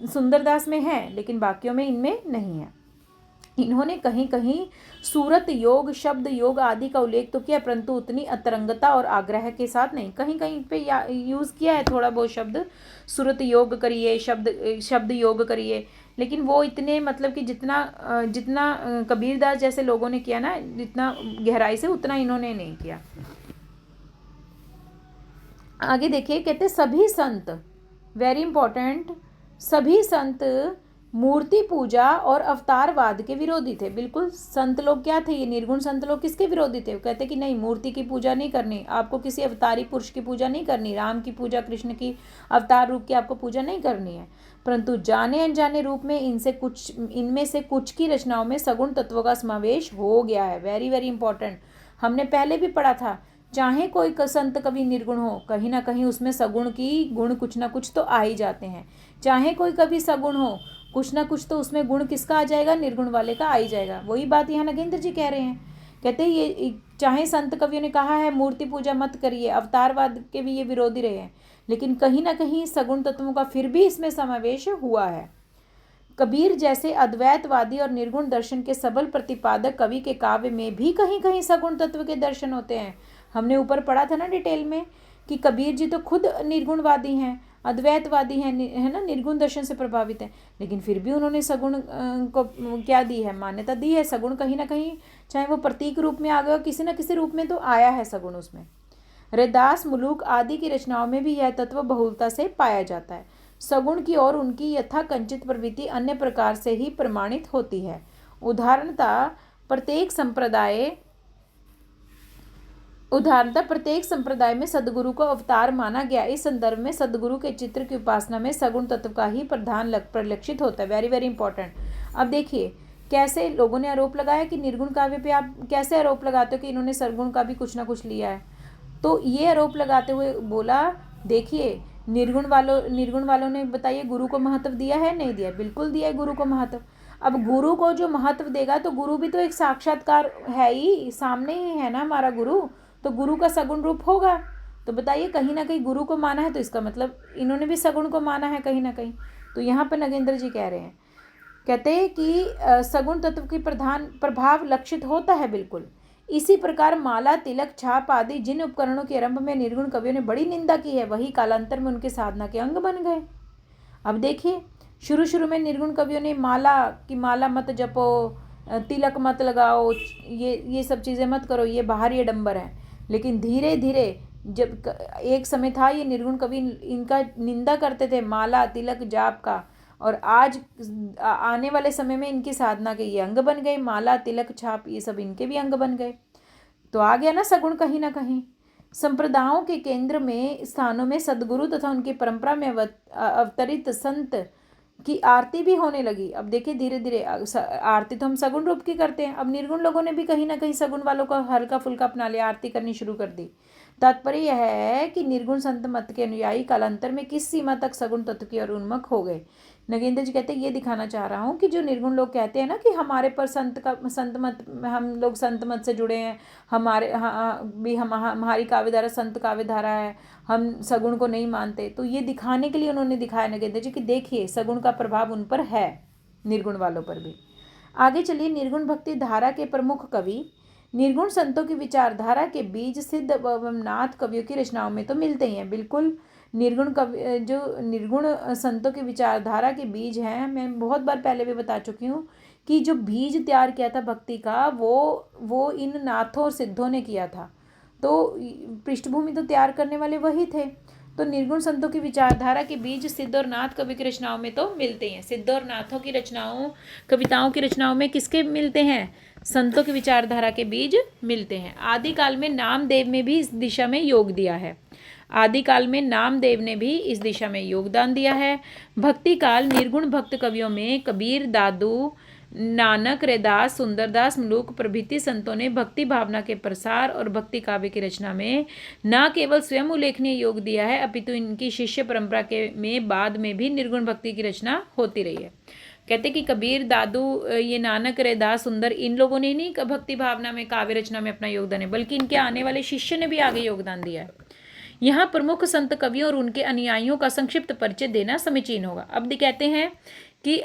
सुंदरदास में है, लेकिन बाकियों में इनमें नहीं है। इन्होंने कहीं कहीं सूरत योग, शब्द योग आदि का उल्लेख तो किया, परंतु उतनी अतरंगता और आग्रह के साथ नहीं। कहीं कहीं पे यूज़ किया है थोड़ा बहुत शब्द, सूरत योग करिए, शब्द योग करिए, लेकिन वो इतने मतलब कि जितना कबीरदास जैसे लोगों ने किया ना, जितना गहराई से, उतना इन्होंने नहीं किया। आगे देखिए, कहते सभी संत, वेरी इंपॉर्टेंट, सभी संत मूर्ति पूजा और अवतारवाद के विरोधी थे। बिल्कुल, संत लोग क्या थे? ये निर्गुण संत लोग किसके विरोधी थे? वो कहते कि नहीं, मूर्ति की पूजा नहीं करनी, आपको किसी अवतारी पुरुष की पूजा नहीं करनी, राम की पूजा, कृष्ण की अवतार रूप की आपको पूजा नहीं करनी है, परंतु जाने अनजाने रूप में इनमें से कुछ की रचनाओं में सगुण तत्वों का समावेश हो गया है। Very very important. हमने पहले भी पढ़ा था, चाहे कोई संत कवि निर्गुण हो, कहीं ना कहीं उसमें सगुण की गुण कुछ ना कुछ तो आ ही जाते हैं। चाहे कोई कवि सगुण हो, कुछ ना कुछ तो उसमें गुण किसका आ जाएगा? निर्गुण वाले का आ ही जाएगा। वही बात यहाँ नगेंद्र जी कह रहे हैं। कहते हैं ये चाहे संत कवियों ने कहा है मूर्ति पूजा मत करिए, अवतारवाद के भी ये विरोधी रहे हैं, लेकिन कहीं ना कहीं सगुण तत्वों का फिर भी इसमें समावेश हुआ है। कबीर जैसे अद्वैतवादी और निर्गुण दर्शन के सबल प्रतिपादक कवि के काव्य में भी कहीं कहीं सगुण तत्व के दर्शन होते हैं। हमने ऊपर पढ़ा था ना डिटेल में कि कबीर जी तो खुद निर्गुणवादी हैं, अद्वैतवादी हैं, है ना, निर्गुण दर्शन से प्रभावित हैं, लेकिन फिर भी उन्होंने सगुण को क्या दी है? मान्यता दी है। सगुण कहीं ना कहीं, चाहे वो प्रतीक रूप में आ गया, किसी न किसी रूप में तो आया है सगुण उसमें। रैदास, मुलूक आदि की रचनाओं में भी यह तत्व बहुलता से पाया जाता है। सगुण की ओर उनकी यथाकंचित प्रवृत्ति अन्य प्रकार से ही प्रमाणित होती है। उदाहरणतः प्रत्येक संप्रदाय में सदगुरु को अवतार माना गया। इस संदर्भ में सदगुरु के चित्र की उपासना में सगुण तत्व का ही प्रधान परिलक्षित होता है। Very very important. अब देखिए कैसे लोगों ने आरोप लगाया कि निर्गुण काव्य पे आप कैसे आरोप लगाते हो कि इन्होंने सगुण का भी कुछ ना कुछ लिया है। तो ये आरोप लगाते हुए बोला, देखिए निर्गुण वालों ने बताइए गुरु को महत्व दिया है? नहीं दिया। बिल्कुल दिया है गुरु को महत्व। अब गुरु को जो महत्व देगा, तो गुरु भी तो एक साक्षात्कार है ही, सामने ही है ना हमारा गुरु, तो गुरु का सगुण रूप होगा। तो बताइए, कहीं ना कहीं गुरु को माना है, तो इसका मतलब इन्होंने भी सगुण को माना है कहीं ना कहीं। तो यहाँ पर नगेंद्र जी कह रहे हैं, कहते हैं कि सगुण तत्व की प्रधान प्रभाव लक्षित होता है। बिल्कुल इसी प्रकार माला, तिलक, छाप आदि जिन उपकरणों के आरंभ में निर्गुण कवियों ने बड़ी निंदा की है, वही कालांतर में उनके साधना के अंग बन गए। अब देखिए, शुरू में निर्गुण कवियों ने माला मत जपो, तिलक मत लगाओ, ये सब चीज़ें मत करो, ये बाहरी आडंबर है। लेकिन धीरे धीरे जब एक समय था, ये निर्गुण कवि इनका निंदा करते थे, माला, तिलक, जाप का, और आज आने वाले समय में इनकी साधना के ये अंग बन गए। माला, तिलक, छाप, ये सब इनके भी अंग बन गए। तो आ गया ना सगुण कहीं ना कहीं। संप्रदायों के केंद्र में स्थानों में सदगुरु तथा उनकी परंपरा में अवतरित संत की आरती भी होने लगी। अब देखिए धीरे धीरे आरती तो हम सगुण रूप की करते हैं, अब निर्गुण लोगों ने भी कहीं ना कहीं सगुण वालों का हल्का फुल्का अपना लिया, आरती करनी शुरू कर दी। तात्पर्य यह है कि निर्गुण संत मत के अनुयायी कालांतर में किस सीमा तक सगुण तत्व की ओर उन्मुख हो गए। नगेंद्र जी कहते हैं, ये दिखाना चाह रहा हूँ कि जो निर्गुण लोग कहते हैं ना कि हमारे पर संत मत, हम लोग संत मत से जुड़े हैं, हमारी काव्यधारा संत काव्यधारा है, हम सगुण को नहीं मानते, तो ये दिखाने के लिए उन्होंने दिखाया नगेंद्र जी कि देखिए सगुण का प्रभाव उन पर है, निर्गुण वालों पर भी। आगे चलिए, निर्गुण भक्ति धारा के प्रमुख कवि। निर्गुण संतों की विचारधारा के बीज सिद्ध एवं नाथ कवियों की रचनाओं में तो मिलते ही हैं। बिल्कुल, निर्गुण संतों की विचारधारा के बीज हैं, मैं बहुत बार पहले भी बता चुकी हूँ कि जो बीज तैयार किया था भक्ति का, वो इन नाथों और सिद्धों ने किया था। तो पृष्ठभूमि तो तैयार करने वाले वही थे। तो निर्गुण संतों की विचारधारा के बीज सिद्ध और नाथ कवि की रचनाओं में तो मिलते हैं। सिद्ध और नाथों की रचनाओं, कविताओं की रचनाओं में किसके मिलते हैं? संतों की विचारधारा के बीज मिलते हैं। आदिकाल में नामदेव में भी इस दिशा में योग दिया है। आदिकाल में नामदेव ने भी इस दिशा में योगदान दिया है। भक्ति काल निर्गुण भक्त कवियों में कबीर, दादू, नानक, रैदास, सुंदरदास, मलूक प्रभृति संतों ने भक्ति भावना के प्रसार और भक्ति काव्य की रचना में न केवल स्वयं उल्लेखनीय योग दिया है, अपितु इनकी शिष्य परंपरा के में बाद में भी निर्गुण भक्ति की रचना होती रही है। कहते कि कबीर, दादू, ये नानक, रैदास, सुंदर, इन लोगों ने नहीं भक्ति भावना में, काव्य रचना में अपना योगदान है, बल्कि इनके आने वाले शिष्य ने भी आगे योगदान दिया है। यहाँ प्रमुख संत कवियों और उनके अनुयायियों का संक्षिप्त परिचय देना समीचीन होगा। अब कहते हैं कि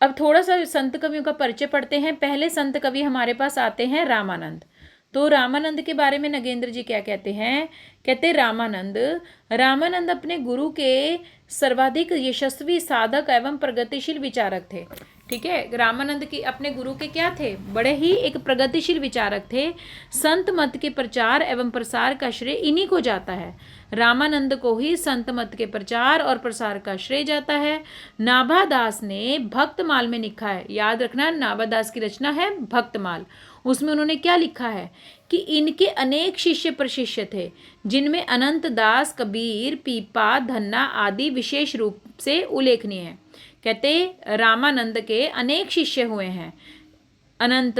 अब थोड़ा सा संत कवियों का परिचय पढ़ते हैं। पहले संत कवि हमारे पास आते हैं रामानंद। तो रामानंद के बारे में नगेंद्र जी क्या कहते हैं? कहते रामानंद अपने गुरु के सर्वाधिक यशस्वी साधक एवं प्रगतिशील विचारक थे। ठीक है, रामानंद की अपने गुरु के क्या थे? बड़े ही एक प्रगतिशील विचारक थे। संत मत के प्रचार एवं प्रसार का श्रेय इन्हीं को जाता है। रामानंद को ही संत मत के प्रचार और प्रसार का श्रेय जाता है। नाभादास ने भक्तमाल में लिखा है, याद रखना नाभादास की रचना है भक्तमाल। उसमें उन्होंने क्या लिखा है कि इनके अनेक शिष्य प्रशिष्य थे, जिनमें अनंत दास, कबीर, पीपा, धन्ना आदि विशेष रूप से उल्लेखनीय है। कहते रामानंद के अनेक शिष्य हुए हैं। अनंत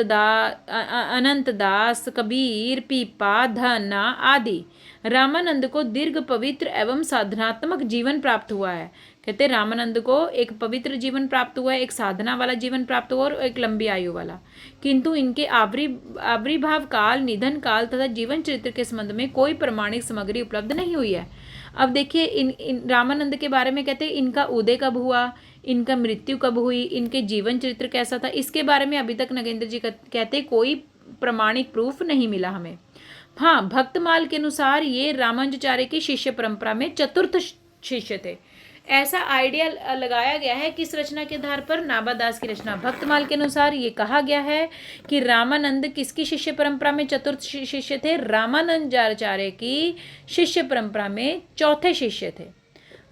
दास, कबीर, पीपा, धन्ना आदि। रामानंद को दीर्घ, पवित्र एवं साधनात्मक जीवन प्राप्त हुआ है। कहते रामानंद को एक पवित्र जीवन प्राप्त हुआ है, एक साधना वाला जीवन प्राप्त हुआ और एक लंबी आयु वाला। किंतु इनके आविर्भाव काल, निधन काल तथा जीवन चरित्र के संबंध में कोई प्रमाणिक सामग्री उपलब्ध नहीं हुई है। अब देखिए इन रामानंद के बारे में कहते हैं इनका उदय कब हुआ, इनका मृत्यु कब हुई, इनके जीवन चरित्र कैसा था, इसके बारे में अभी तक नगेंद्र जी कहते कोई प्रमाणिक प्रूफ नहीं मिला हमें। हाँ, भक्तमाल के अनुसार ये रामानुजाचार्य की शिष्य परंपरा में चतुर्थ शिष्य थे। ऐसा आइडिया लगाया गया है कि इस रचना के आधार पर नाभादास की रचना। भक्तमाल के अनुसार ये कहा गया है कि रामानंद किसकी शिष्य परंपरा में चतुर्थ शिष्य थे? रामानुजाचार्य की शिष्य परंपरा में चौथे शिष्य थे।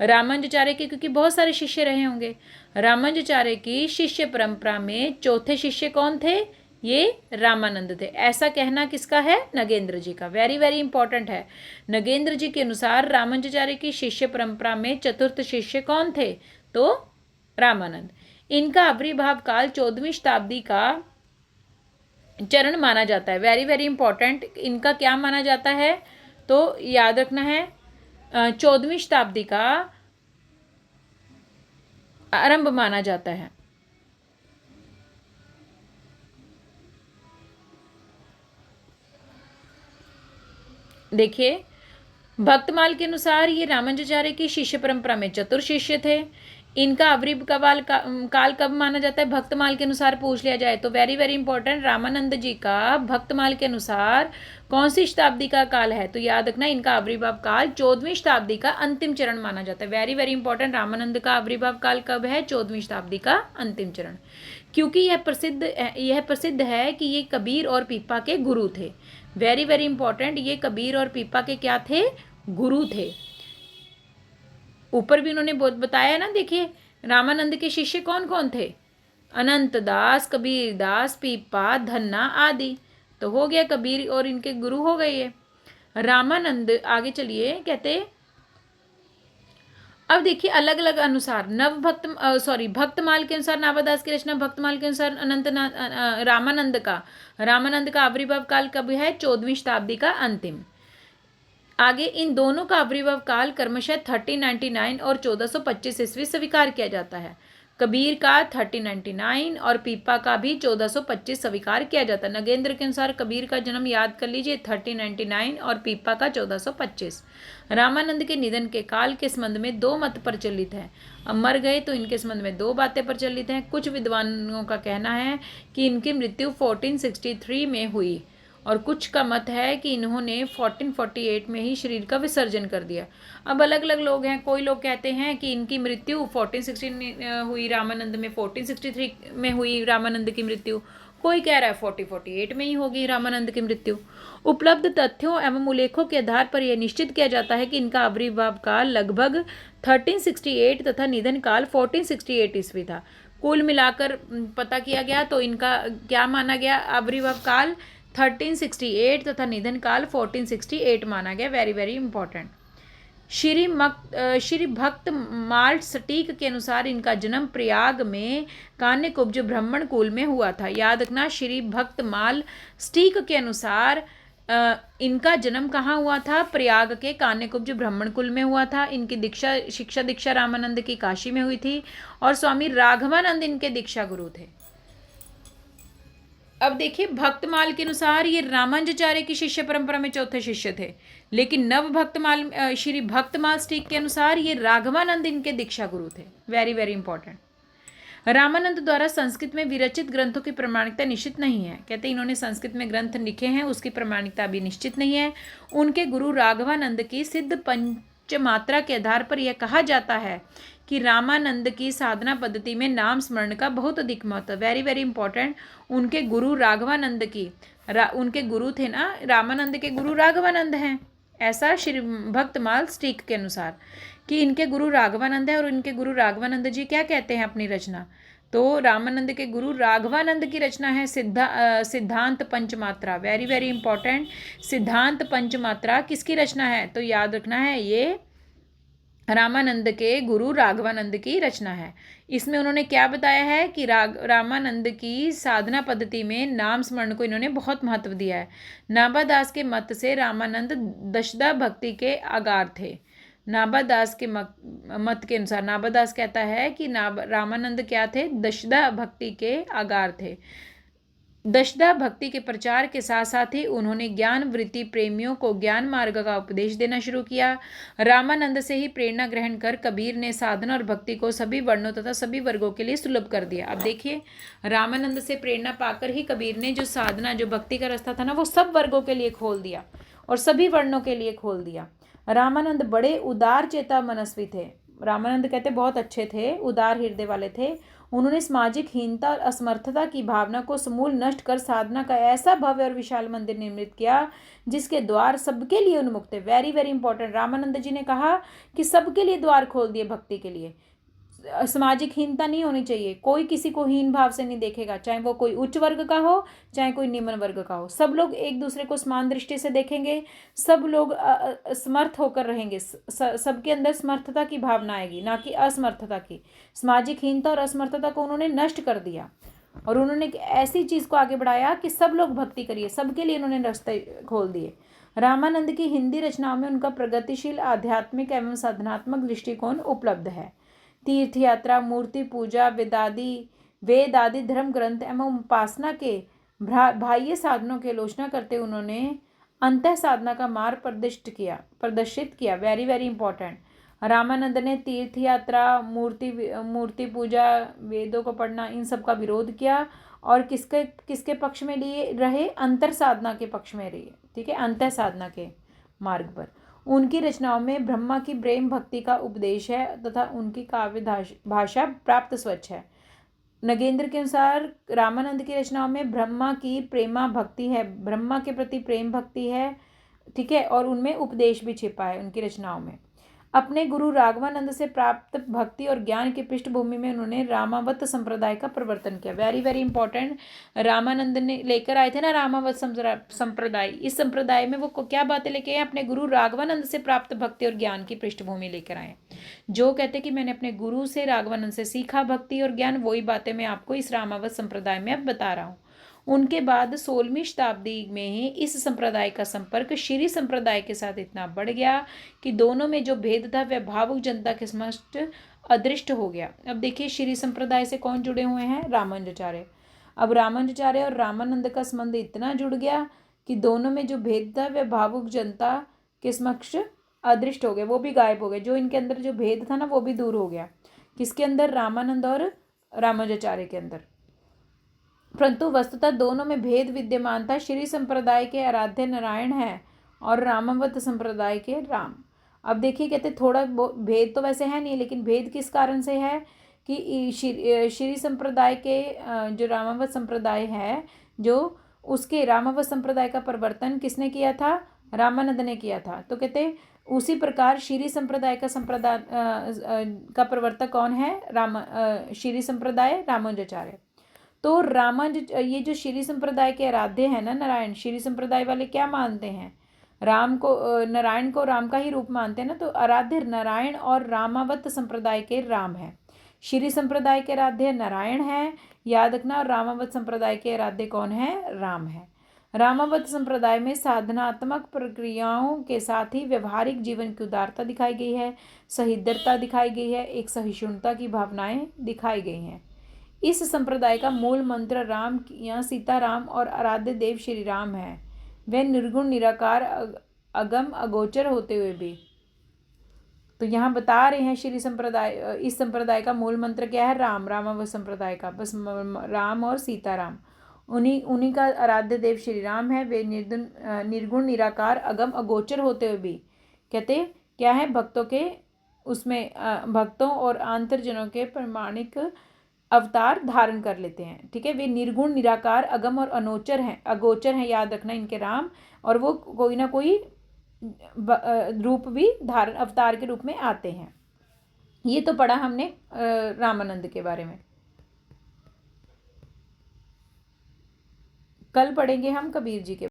रामानुजाचार्य के क्योंकि बहुत सारे शिष्य रहे होंगे, रामानुजाचार्य की शिष्य परंपरा में चौथे शिष्य कौन थे? ये रामानंद थे। ऐसा कहना किसका है? नगेंद्र जी का। वेरी वेरी इंपॉर्टेंट है। नगेंद्र जी के अनुसार रामानुजाचार्य की शिष्य परंपरा में चतुर्थ शिष्य कौन थे? तो रामानंद। इनका आविर्भाव काल 14वीं शताब्दी का चरण माना जाता है। Very very important. इनका क्या माना जाता है? तो याद रखना है 14वीं शताब्दी का आरंभ माना जाता है। देखिए भक्तमाल के अनुसार ये रामानुजाचार्य की शिष्य परंपरा में चतुर शिष्य थे। इनका आविर्भाव काल कब माना जाता है? भक्तमाल के अनुसार पूछ लिया जाए तो वेरी वेरी इंपॉर्टेंट। रामानंद जी का भक्तमाल के अनुसार कौन सी शताब्दी का काल है? तो याद रखना इनका आविर्भाव काल 14वीं शताब्दी का अंतिम चरण माना जाता है। Very very important. रामानंद का आविर्भाव काल कब है? 14वीं शताब्दी का अंतिम चरण। क्योंकि यह प्रसिद्ध है कि ये कबीर और पीपा के गुरु थे। Very very important. ये कबीर और पीपा के क्या थे? गुरु थे। ऊपर भी उन्होंने बहुत बताया ना। देखिए रामानंद के शिष्य कौन कौन थे? अनंत दास, कबीर दास, पीपा, धन्ना आदि। तो हो गया कबीर और इनके गुरु हो गए ये। रामानंद आगे चलिए कहते अब देखिए अलग अलग अनुसार भक्तमाल के अनुसार नाभादास की रचना, भक्तमाल के अनुसार रामानंद का आविर्भाव काल कब है? 14वीं शताब्दी का अंतिम। आगे इन दोनों का आविर्भाव काल क्रमशः 1399 और 1425 ईस्वी स्वीकार किया जाता है। कबीर का 1399 और पीपा का भी 1425 स्वीकार किया जाता है। नगेंद्र के अनुसार कबीर का जन्म याद कर लीजिए 1399 और पीपा का 1425। रामानंद के निधन के काल के संबंध में दो मत प्रचलित हैं। अब मर गए तो इनके संबंध में दो बातें प्रचलित हैं। कुछ विद्वानों का कहना है कि इनकी मृत्यु 1463 में हुई और कुछ का मत है कि इन्होंने 1448 में ही शरीर का विसर्जन कर दिया। अब अलग अलग लोग हैं। कोई लोग कहते हैं कि इनकी मृत्यु 1416 में हुई, रामानंद में 1463 में हुई रामानंद की मृत्यु। कोई कह रहा है 4048 में ही होगी रामानंद की मृत्यु। उपलब्ध तथ्यों एवं उल्लेखों के आधार पर यह निश्चित किया जाता है कि इनका आविर्भाव काल लगभग 1368 तथा निधन काल 1468 ईस्वी था। कुल मिलाकर पता किया गया तो इनका क्या माना गया, आविर्भाव काल 1368 तथा निधन काल 1468 माना गया। Very very important. श्री भक्त माल सटीक के अनुसार इनका जन्म प्रयाग में कान्यकुब्ज ब्राह्मण कुल में हुआ था। याद रखना, श्री भक्त माल सटीक के अनुसार इनका जन्म कहाँ हुआ था, प्रयाग के कान्यकुब्ज ब्राह्मण कुल में हुआ था। इनकी शिक्षा दीक्षा रामानंद की काशी में हुई थी और स्वामी राघवानंद इनके दीक्षा गुरु थे। अब देखिए, भक्तमाल के अनुसार ये रामानुजाचार्य की शिष्य परंपरा में चौथे शिष्य थे, लेकिन नव भक्तमाल श्री भक्तमाल स्टीक के अनुसार ये राघवानंद इनके दीक्षा गुरु थे। Very very important. रामानंद द्वारा संस्कृत में विरचित ग्रंथों की प्रमाणिकता निश्चित नहीं है। कहते हैं इन्होंने संस्कृत में ग्रंथ लिखे हैं, उसकी प्रमाणिकता भी निश्चित नहीं है। उनके गुरु राघवानंद की सिद्ध पंचमात्रा के आधार पर यह कहा जाता है कि रामानंद की साधना पद्धति में नाम स्मरण का बहुत अधिक महत्व। Very very important. उनके गुरु राघवानंद की उनके गुरु थे ना, रामानंद के गुरु राघवानंद हैं, ऐसा श्री भक्तमाल स्टीक के अनुसार कि इनके गुरु राघवानंद है। और इनके गुरु राघवानंद जी क्या कहते हैं अपनी रचना, तो रामानंद के गुरु राघवानंद की रचना है सिद्धांत पंचमात्रा। Very very important. सिद्धांत पंचमात्रा किसकी रचना है, तो याद रखना है ये रामानंद के गुरु राघवानंद की रचना है। इसमें उन्होंने क्या बताया है कि रामानंद की साधना पद्धति में नाम स्मरण को इन्होंने बहुत महत्व दिया है। नाभादास के मत से रामानंद दशदा भक्ति के आगार थे। नाभादास के मत के अनुसार नाभादास कहता है कि रामानंद क्या थे, दशदा भक्ति के आगार थे। दशदा भक्ति के प्रचार के साथ साथ ही उन्होंने ज्ञान वृत्ति प्रेमियों को ज्ञान मार्ग का उपदेश देना शुरू किया। रामानंद से ही प्रेरणा ग्रहण कर कबीर ने साधना और भक्ति को सभी वर्णों तथा सभी वर्गों के लिए सुलभ कर दिया। अब देखिए, रामानंद से प्रेरणा पाकर ही कबीर ने जो साधना, जो भक्ति का रास्ता था ना, वो सब वर्गों के लिए खोल दिया और सभी वर्णों के लिए खोल दिया। रामानंद बड़े उदार चेता मनस्वी थे। रामानंद कहते बहुत अच्छे थे, उदार हृदय वाले थे। उन्होंने सामाजिक हीनता और असमर्थता की भावना को समूल नष्ट कर साधना का ऐसा भव्य और विशाल मंदिर निर्मित किया जिसके द्वार सबके लिए उन्मुक्त है। Very very important. Ramanand ji ने कहा कि सबके लिए द्वार खोल दिए भक्ति के लिए। सामाजिक हीनता नहीं होनी चाहिए, कोई किसी को हीन भाव से नहीं देखेगा, चाहे वो कोई उच्च वर्ग का हो चाहे कोई निम्न वर्ग का हो। सब लोग एक दूसरे को समान दृष्टि से देखेंगे, सब लोग समर्थ होकर रहेंगे, सबके अंदर समर्थता की भावना आएगी, ना कि असमर्थता की। सामाजिक हीनता और असमर्थता को उन्होंने नष्ट कर दिया और उन्होंने एक ऐसी चीज़ को आगे बढ़ाया कि सब लोग भक्ति करिए, सबके लिए उन्होंने रास्ते खोल दिए। रामानंद की हिंदी रचनाओं में उनका प्रगतिशील आध्यात्मिक एवं साधनात्मक दृष्टिकोण उपलब्ध है। तीर्थ यात्रा, मूर्ति पूजा, वेद आदि धर्म ग्रंथ एवं उपासना के बाह्य साधनों की आलोचना करते उन्होंने अंतः साधना का मार्ग प्रदर्शित किया। Very very important. रामानंद ने तीर्थ यात्रा, मूर्ति पूजा, वेदों को पढ़ना, इन सब का विरोध किया और किसके पक्ष में लिए रहे, अंतर साधना के पक्ष में रहे। ठीक है, अंतः साधना के मार्ग पर। उनकी रचनाओं में ब्रह्मा की प्रेम भक्ति का उपदेश है तथा उनकी काव्य भाषा प्राप्त स्वच्छ है। नगेंद्र के अनुसार रामानंद की रचनाओं में ब्रह्मा की प्रेमा भक्ति है, ब्रह्मा के प्रति प्रेम भक्ति है। ठीक है, और उनमें उपदेश भी छिपा है उनकी रचनाओं में। अपने गुरु राघवानंद से प्राप्त भक्ति और ज्ञान की पृष्ठभूमि में उन्होंने रामावत संप्रदाय का प्रवर्तन किया। Very very important. रामानंद ने लेकर आए थे ना रामावत संप्रदाय। इस संप्रदाय में वो क्या बातें लेके आए, अपने गुरु राघवानंद से प्राप्त भक्ति और ज्ञान की पृष्ठभूमि लेकर आए। जो कहते कि मैंने अपने गुरु से राघवानंद से सीखा भक्ति और ज्ञान, वही बातें मैं आपको इस रामावत संप्रदाय में अब बता रहा हूँ। उनके बाद 16वीं शताब्दी में ही इस संप्रदाय का संपर्क श्री संप्रदाय के साथ इतना बढ़ गया कि दोनों में जो भेद था वह भावुक जनता के समक्ष अदृष्ट हो गया। अब देखिए, श्री संप्रदाय से कौन जुड़े हुए हैं, रामानुजाचार्य। अब रामानुजाचार्य और रामानंद का संबंध इतना जुड़ गया कि दोनों में जो भेद था वह भावुक जनता के समक्ष अदृष्ट हो गए, वो भी गायब हो गए। जो इनके अंदर जो भेद था ना, वो भी दूर हो गया। किसके अंदर, रामानंद और रामानुजाचार्य के अंदर। परंतु वस्तुतः दोनों में भेद विद्यमान था। श्री संप्रदाय के आराध्य नारायण है और रामावत संप्रदाय के राम। अब देखिए, कहते थोड़ा भेद तो वैसे है नहीं, लेकिन भेद किस कारण से है कि श्री संप्रदाय के जो रामावत संप्रदाय है, जो उसके रामावत संप्रदाय का प्रवर्तन किसने किया था? रामानंद ने किया था। तो कहते उसी प्रकार श्री संप्रदाय का प्रवर्तक कौन है? श्री संप्रदाय रामानुजाचार्य। तो ये जो श्री संप्रदाय के आराध्य है ना नारायण, श्री संप्रदाय वाले क्या मानते हैं? राम को नारायण को राम का ही रूप मानते हैं ना, तो आराध्य नारायण और रामावत संप्रदाय के राम है। श्री संप्रदाय के आराध्य नारायण है, याद रखना, और रामावत संप्रदाय के आराध्य कौन है? राम है। रामावत संप्रदाय में साधनात्मक प्रक्रियाओं के साथ ही व्यवहारिक जीवन की उदारता दिखाई गई है, सहिष्णुता दिखाई गई है, एक सहिष्णुता की भावनाएं दिखाई गई हैं। इस संप्रदाय का मूल मंत्र राम या सीताराम और आराध्य देव श्री राम है। वे निर्गुण निराकार अगम अगोचर होते हुए भी, तो यहाँ बता रहे हैं श्री संप्रदाय, इस संप्रदाय का मूल मंत्र क्या है? राम, रामावत संप्रदाय का, बस राम और सीताराम, उन्हीं का आराध्य देव श्री राम है। वे निर्गुण निराकार अगम अगोचर होते हुए भी, कहते क्या है? भक्तों के उसमें भक्तों और आंतरजनों के प्रमाणिक अवतार धारण कर लेते हैं। ठीक है, वे निर्गुण निराकार अगम और अगोचर हैं, याद रखना इनके राम, और वो कोई ना कोई रूप भी धारण अवतार के रूप में आते हैं। ये तो पढ़ा हमने रामानंद के बारे में। कल पढ़ेंगे हम कबीर जी के